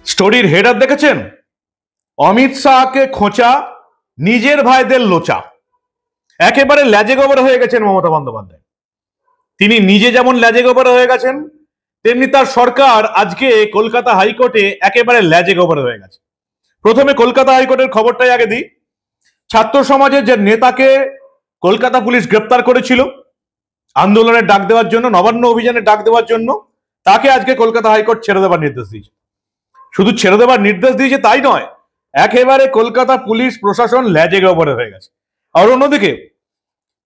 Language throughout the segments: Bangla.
স্টোরির হেডার দেখেছেন? অমিত শাহকে খোঁচা, নিজের ভাইদের লোচা। একেবারে ল্যাজে গোবর হয়ে গেছেন মমতা বন্দ্যোপাধ্যায়। তিনি নিজে যেমন ল্যাজে গোবর হয়ে গেছেন, তেমনি তার সরকার আজকে কলকাতা হাইকোর্টে একেবারে ল্যাজে গোবর হয়ে গেছে। প্রথমে কলকাতা হাইকোর্টের খবরটাই আগে দিই। ছাত্র সমাজের যে নেতাকে কলকাতা পুলিশ গ্রেপ্তার করেছিল আন্দোলনের ডাক দেওয়ার জন্য, নবান্ন অভিযানের ডাক দেওয়ার জন্য, তাকে আজকে কলকাতা হাইকোর্ট ছেড়ে দেওয়ার নির্দেশ দিয়েছে। শুধু ছেড়ে দেওয়ার নির্দেশ দিয়েছে তাই নয়, একেবারে কলকাতা পুলিশ প্রশাসন ল্যাজে গোবরে হয়ে গেছে। আর অন্যদিকে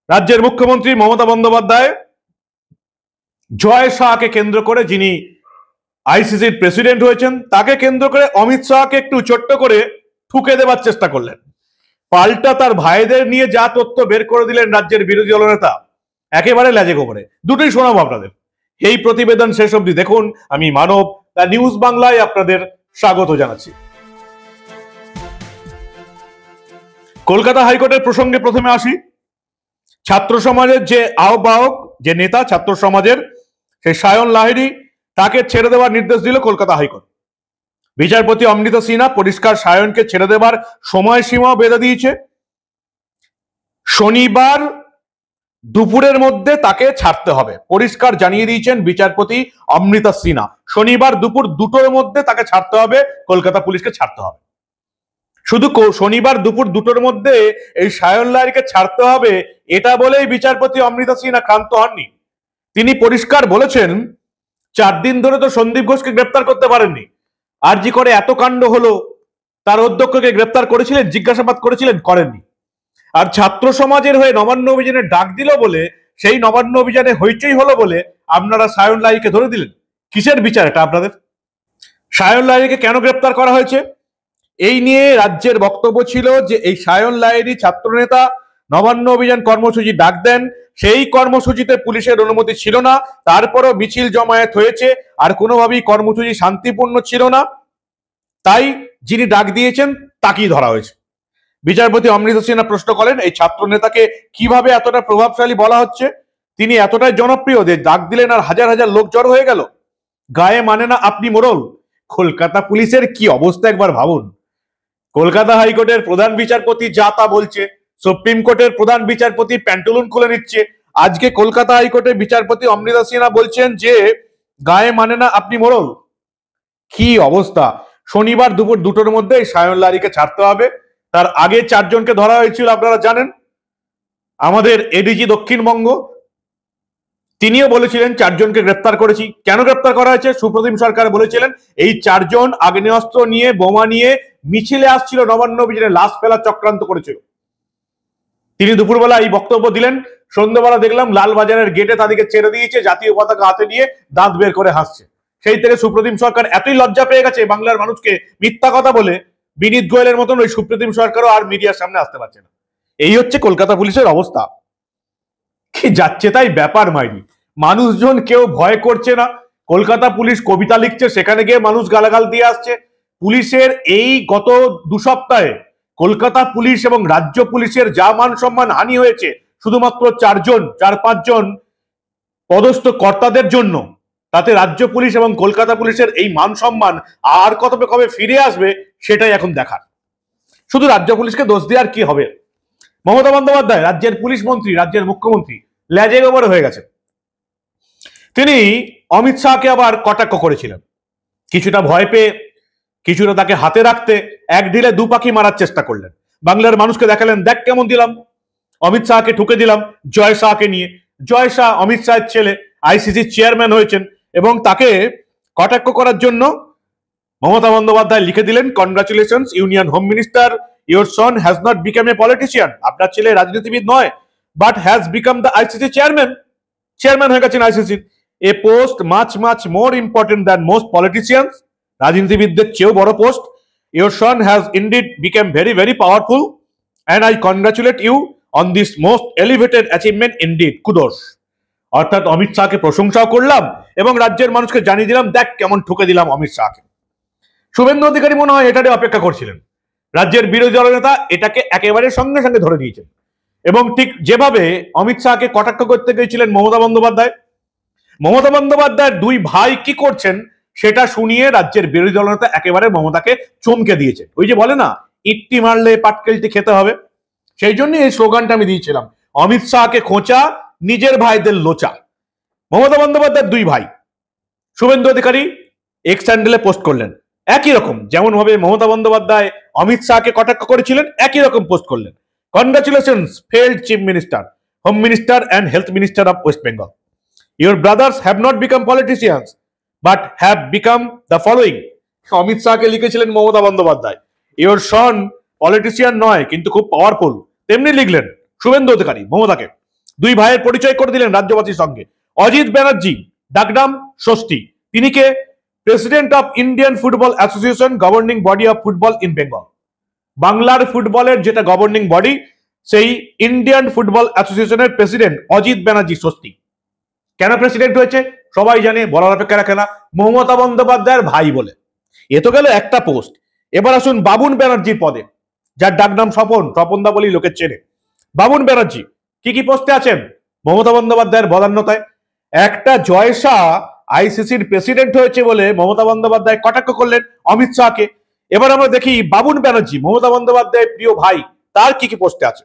রাজ্যের মুখ্যমন্ত্রী মমতা বন্দ্যোপাধ্যায় জয় শাহকে কেন্দ্র করে, যিনি আইসিসির প্রেসিডেন্ট হয়েছেন, তাকে কেন্দ্র করে অমিত শাহকে একটু ছোট্ট করে ঠুকে দেওয়ার চেষ্টা করলেন। পাল্টা তার ভাইদের নিয়ে যা তথ্য বের করে দিলেন রাজ্যের বিরোধী দলনেতা, একেবারে ল্যাজে গোবরে। দুটোই শোনাবো আপনাদের। এই প্রতিবেদন শেষ অবধি দেখুন। আমি মানব, দ্য নিউজ বাংলায় আপনাদের স্বাগত জানাচ্ছি। কলকাতা হাইকোর্টের প্রসঙ্গে প্রথমে আসি। ছাত্র সমাজের যে আহ্বায়ক, যে নেতা ছাত্র সমাজের, সেই সায়ন লাহিড়ী, তাকে ছেড়ে দেওয়ার নির্দেশ দিল কলকাতা হাইকোর্ট। বিচারপতি অমৃতা সিনহা পরিষ্কার সায়নকে ছেড়ে দেওয়ার সময়সীমা বেঁধে দিয়েছে। শনিবার দুপুরের মধ্যে তাকে ছাড়তে হবে, পরিষ্কার জানিয়ে দিয়েছেন বিচারপতি অমৃতা সিনহা। শনিবার দুপুর 2টোর মধ্যে তাকে ছাড়তে হবে, কলকাতা পুলিশকে ছাড়তে হবে। শুধু শনিবার দুপুর 2টোর মধ্যে এই সায়ন লাহিড়ীকে ছাড়তে হবে এটা বলেই বিচারপতি অমৃতা সিনহা ক্ষান্ত হননি। তিনি পরিষ্কার বলেছেন, 4 দিন ধরে তো সন্দীপ ঘোষকে গ্রেপ্তার করতে পারেননি। আরজি করে এত কাণ্ড হলো, তার অধ্যক্ষকে গ্রেপ্তার করেছিলেন, জিজ্ঞাসাবাদ করেছিলেন, করেননি। আর ছাত্র সমাজের হয়ে নবান্ন অভিযানে ডাক দিল বলে, সেই নবান্ন অভিযানে হইচই হলো বলে আপনারা সায়ন লাহিড়ীকে ধরে দিলেন। কিসের বিচার এটা আপনাদের? সায়ন লাহিড়ীকে কেন গ্রেপ্তার করা হয়েছে এই নিয়ে রাজ্যের বক্তব্য ছিল যে এই সায়ন লাহিড়ী ছাত্রনেতা, নবান্ন অভিযান কর্মসূচি ডাক দেন, সেই কর্মসূচিতে পুলিশের অনুমতি ছিল না, তারপরও মিছিল জমায়েত হয়েছে, আর কোনোভাবেই কর্মসূচি শান্তিপূর্ণ ছিল না, তাই যিনি ডাক দিয়েছেন তাকেই ধরা হয়েছে। বিচারপতি অমৃতা সিনহা প্রশ্ন করেন, এই ছাত্র নেতাকে কিভাবে এতটা প্রভাবশালী বলা হচ্ছে? তিনি এতটাই জনপ্রিয় যে ডাক দিলেন আর হাজার হাজার লোক জড়ো হয়ে গেল। গায়ে মানে না আপনি মোড়ল। কলকাতা পুলিশের কি অবস্থা একবার ভাবুন। কলকাতা হাইকোর্টের প্রধান বিচারপতি যা তা বলছে, সুপ্রিম কোর্টের প্রধান বিচারপতি প্যান্টুলুন খুলে নিচ্ছে, আজকে কলকাতা হাইকোর্টের বিচারপতি অমৃতা সিনহা বলছেন যে গায়ে মানে না আপনি মোড়ল। কি অবস্থা! শনিবার দুপুর 2টোর মধ্যে সায়ন লাহিড়ীকে ছাড়তে হবে। তার আগে 4 জনকে ধরা হয়েছিল, আপনারা জানেন। আমাদের এডিজি দক্ষিণবঙ্গ, তিনিও বলেছিলেন 4 জনকে গ্রেপ্তার করেছি। কেন গ্রেপ্তার করা হয়েছে? সুপ্রতিম সরকার বলেছিলেন এই 4 জন আগ্নেয়াস্ত্র নিয়ে, বোমা নিয়ে মিছিলে আসছিল, নবান্ন অভিযানে লাশ ফেলার চক্রান্ত করেছিল। তিনি দুপুরবেলা এই বক্তব্য দিলেন। সন্ধ্যাবেলা দেখলাম লালবাজারের গেটে তাদেরকে ছেড়ে দিয়েছে, জাতীয় পতাকা হাতে নিয়ে দাঁত বের করে হাসছে। সেই থেকে সুপ্রতিম সরকার এতই লজ্জা পেয়ে গেছে বাংলার মানুষকে মিথ্যা কথা বলে, বিনীত গোয়েলের মতন ওই সুপ্রতিম সরকারও আর মিডিয়ার সামনে আসতে পারছে না। এই হচ্ছে কলকাতা পুলিশের অবস্থা। কি যাচ্ছে তাই ব্যাপার মাইরি। মানুষজন কেউ ভয় করছে না। কলকাতা পুলিশ কবিতা লিখছে, সেখানে গিয়ে মানুষ গালাগাল দিয়ে আসছে। পুলিশের এই গত 2 সপ্তাহে কলকাতা পুলিশ এবং রাজ্য পুলিশের যা মান সম্মান হানি হয়েছে শুধুমাত্র 4-5 জন পদস্থ কর্তাদের জন্য, তাতে রাজ্য পুলিশ এবং কলকাতা পুলিশের এই মান সম্মান আর কবে ফিরে আসবে সেটাই এখন দেখার। শুধু রাজ্য পুলিশকে দোষ দিয়ে আর কি হবে? মমতা বন্দ্যোপাধ্যায় রাজ্যের পুলিশ মন্ত্রী, রাজ্যের মুখ্যমন্ত্রী, ল্যাজে গোবরে হয়ে গেছে। তিনি অমিত শাহকে আবার কটাক্ষ করেছিলেন, কিছুটা ভয় পেয়ে, কিছুটা তাকে হাতে রাখতে এক ঢিলে 2 পাখি মারার চেষ্টা করলেন। বাংলার মানুষকে দেখালেন, দেখ কেমন দিলাম, অমিত শাহকে ঠুকে দিলাম জয় শাহকে নিয়ে। জয় শাহ অমিত শাহের ছেলে, আইসিসি চেয়ারম্যান হয়েছেন, এবং তাকে কটাক্ষ করার জন্য মমতা বন্দ্যোপাধ্যায় লিখে দিলেন, congratulations union home minister, your son has not become a politician. আপনার ছেলে রাজনীতিবিদ নয়, but has become the ICC chairman হয়ে গেছেন ICC. A post much more important than most politicians. রাজনীতিবিদদের চেয়েও বড় পোস্ট। Your son has indeed become very very powerful and I congratulate you on this most elevated achievement indeed. কুদোস। অর্থাৎ অমিত শাহকে প্রশংসাও করলাম এবং রাজ্যের মানুষকে জানিয়ে দিলাম, দেখ কেমন ঠুকে দিলাম অমিত শাহকে। শুভেন্দু অধিকারী মনে হয় এটারই অপেক্ষা করছিলেন। রাজ্যের বিরোধী দলনেতা এটাকে একেবারে সঙ্গে সঙ্গে ধরে দিয়েছেন। এবং ঠিক যেভাবে অমিত শাহকে কটাক্ষ করতে গিয়েছিলেন মমতা বন্দ্যোপাধ্যায়ের 2 ভাই কি করছেন সেটা শুনিয়ে রাজ্যের বিরোধী দলনেতা একেবারে মমতাকে চমকে দিয়েছে। ওই যে বলে না, ইট্টি মারলে পাটকেলটি খেতে হবে, সেই জন্য এই স্লোগানটা আমি দিয়েছিলাম, অমিত শাহকে খোঁচা, নিজের ভাইদের লোচা। মমতা বন্দ্যোপাধ্যায়ের দুই ভাই শুভেন্দু অধিকারী এক্স হ্যান্ডেলে পোস্ট করলেন, একই রকম যেমন ভাবে মমতা বন্দ্যোপাধ্যায় অমিত শাহকে কটাক্ষ করেছিলেন, একই রকম পোস্ট করলেন। Congratulations failed chief minister, home minister and health minister of West Bengal. Your brothers have not become politicians but have become the following. Amit শাহকে লিখেছিলেন Mamata Bandyopadhyay, your son politician নয় কিন্তু খুব পাওয়ারফুল। তেমনি লিখলেন শুভেন্দু অধিকারী মমতাকে। দুই ভাইয়ের পরিচয় করে দিলেন রাজ্যবাসীর সঙ্গে। অজিত ব্যানার্জি ডাকনাম ষষ্ঠী, তিনি কে? President of Indian football association, governing body of football in Bengal. বাংলার ফুটবলের যেটা গভর্নিং বডি, সেই ইন্ডিয়ান ফুটবল অ্যাসোসিয়েশনের প্রেসিডেন্ট অজিত ব্যানার্জি ষষ্ঠী। কেন প্রেসিডেন্ট হয়েছে সবাই জানে, বলার অপেক্ষা রাখে না, মমতা বন্দ্যোপাধ্যায়ের ভাই বলে। এ তো গেল একটা পোস্ট। এবার আসুন বাবুন ব্যানার্জির পদে, যার ডাকনাম স্বপন, স্বপনদা বলেই লোকের চেনে। বাবুন ব্যানার্জি কি কি পোস্টে আছেন মমতা বন্দ্যোপাধ্যায়ের বদান্যতায়? একটা জয় শাহ আইসিসির প্রেসিডেন্ট হয়েছে বলে মমতা বন্দ্যোপাধ্যায় কটাক্ষ করলেন অমিত শাহকে। এবার আমরা দেখি বাবুন ব্যানার্জি, মমতা বন্দ্যোপাধ্যায়ের প্রিয় ভাই, তার কি কি পোস্টে আছে।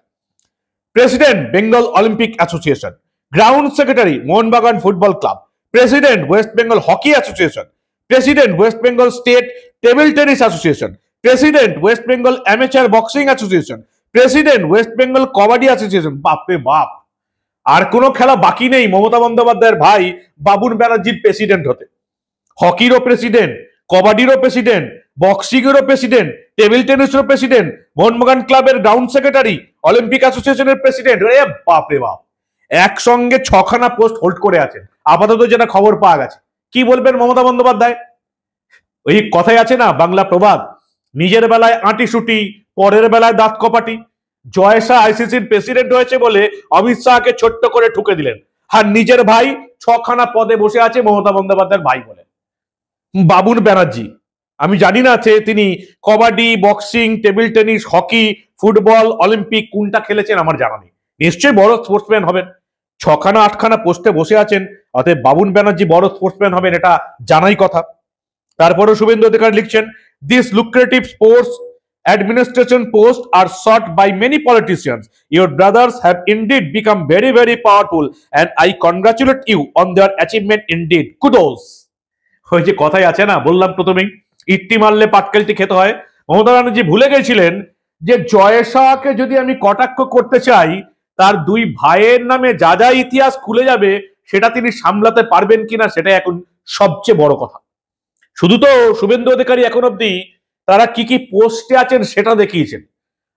President Bengal Olympic association, ground secretary Mohun Bagan football club, president West Bengal hockey association, president West Bengal state table tennis association, president West Bengal amateur boxing association, president West Bengal kabaddi association. বাপরে বাপ, আর কোনো খেলা বাকি নেই মমতা বন্দ্যোপাধ্যায়ের ভাই বাবুন ব্যানার্জির প্রেসিডেন্ট হতে। হকিরও প্রেসিডেন্ট, কবাডিরও প্রেসিডেন্ট, বক্সিং এরও প্রেসিডেন্ট, টেবিল টেনিসেরও প্রেসিডেন্ট, মোহনবাগান ক্লাবের গ্রাউন্ড সেক্রেটারি, অলিম্পিক অ্যাসোসিয়েশনের প্রেসিডেন্ট। বাপরে বাপ, একসঙ্গে ছখানা পোস্ট হোল্ড করে আছেন আপাতত যেটা খবর পাওয়া গেছে। কি বলবেন মমতা বন্দ্যোপাধ্যায়? ওই কথাই আছে না বাংলা প্রবাদ, নিজের বেলায় আঁটি সুটি, পরের বেলায় দাঁত কপাটি। জয় শাহ আইসিসির প্রেসিডেন্ট হয়েছে বলে অমিত শাহকে ছোট্ট করে ঠুকে দিলেন, আর নিজের ভাই ছখানা পদে বসে আছে মমতা বন্দ্যোপাধ্যায়ের ভাই বলে। বাবুন ব্যানার্জি, আমি জানি না তিনি kabaddi, boxing, table tennis, hockey, football, Olympic কোনটা খেলেছেন আমার জানা নেই, নিশ্চয়ই বড় স্পোর্টসম্যান হবেন। ছখানা আটখানা পোস্টে বসে আছেন, অতএব বাবুন ব্যানার্জি বড় স্পোর্টসম্যান হবেন, এটা জানাই কথা। তারপরেও শুভেন্দু অধিকারী লিখছেন, this lucrative sports administration posts are sought by many politicians. Your brothers have indeed become very, very powerful and I congratulate you on their achievement indeed. Kudos. ওই যে কথাই আছে না, বললাম প্রথমেই, ইট্টি মারলে পাটকেলটি খেতে হয়। মমতা ব্যানার্জি ভুলে গেছিলেন যে জয় শাহকে যদি আমি কটাক্ষ করতে চাই, তার দুই ভাইয়ের নামে যা যা ইতিহাস খুলে যাবে সেটা তিনি সামলাতে পারবেন কিনা, সেটাই এখন সবচেয়ে বড় কথা। শুধু তো শুভেন্দু অধিকারী এখন অব্দি তারা কি কি পোস্টে আছেন সেটা দেখিয়েছেন।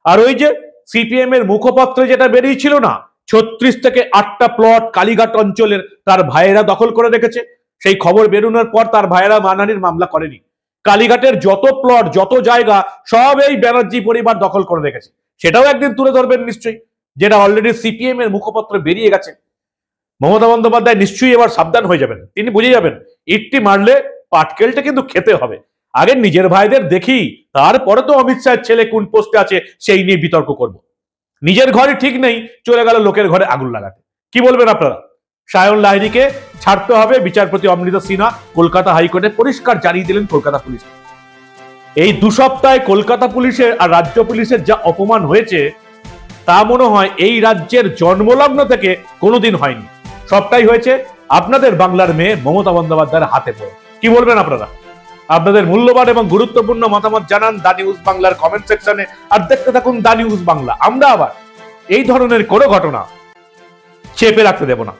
আর ওই যে সিপিএম এর মুখপত্রে যেটা বেরিয়েছিল না, 36 থেকে 8টা প্লট কালীঘাট অঞ্চলের তার ভাইয়েরা দখল করে রেখেছে। সেই খবর বেরোনোর পর তার ভাইয়েরা মানহানির মামলা করেনি। কালীঘাটের যত প্লট, যত জায়গা, সব এই ব্যানার্জি পরিবার দখল করে রেখেছে। সেটাও একদিন তুলে ধরবেন নিশ্চয়ই, যেটা অলরেডি সিপিএম এর মুখপত্রে বেরিয়ে গেছে। মমতা বন্দ্যোপাধ্যায় নিশ্চয়ই এবার সাবধান হয়ে যাবেন, তিনি বুঝে যাবেন ইট্টি মারলে পাটকেলটা কিন্তু খেতে হবে। আগে নিজের ভাইদের দেখি, তারপরে তো অমিত শাহের ছেলে কোন পোস্টে আছে সেই নিয়ে বিতর্ক করব। নিজের ঘরে ঠিক নেই, চলে গেল লোকের ঘরে আগুন লাগাতে। কি বলবেন আপনারা? সায়ন লাহিড়ীকে ছাড়তে হবে, বিচারপতি অমৃতা সিনহা কলকাতা হাইকোর্টে পরিষ্কার জানিয়ে দিলেন কলকাতা পুলিশ। এই 2 সপ্তাহে কলকাতা পুলিশের আর রাজ্য পুলিশের যা অপমান হয়েছে, তা মনে হয় এই রাজ্যের জন্মলগ্ন থেকে কোনোদিন হয়নি। সবটাই হয়েছে আপনাদের বাংলার মেয়ে মমতা বন্দ্যোপাধ্যায়ের হাতে পড়ে। কি বলবেন আপনারা? আপনাদের মূল্যবান এবং গুরুত্বপূর্ণ মতামত জানান দা নিউজ বাংলার কমেন্ট সেকশনে, আর দেখতে থাকুন দা নিউজ বাংলা। আমরা আবার এই ধরনের কোনো ঘটনা চেপে রাখতে দেব না।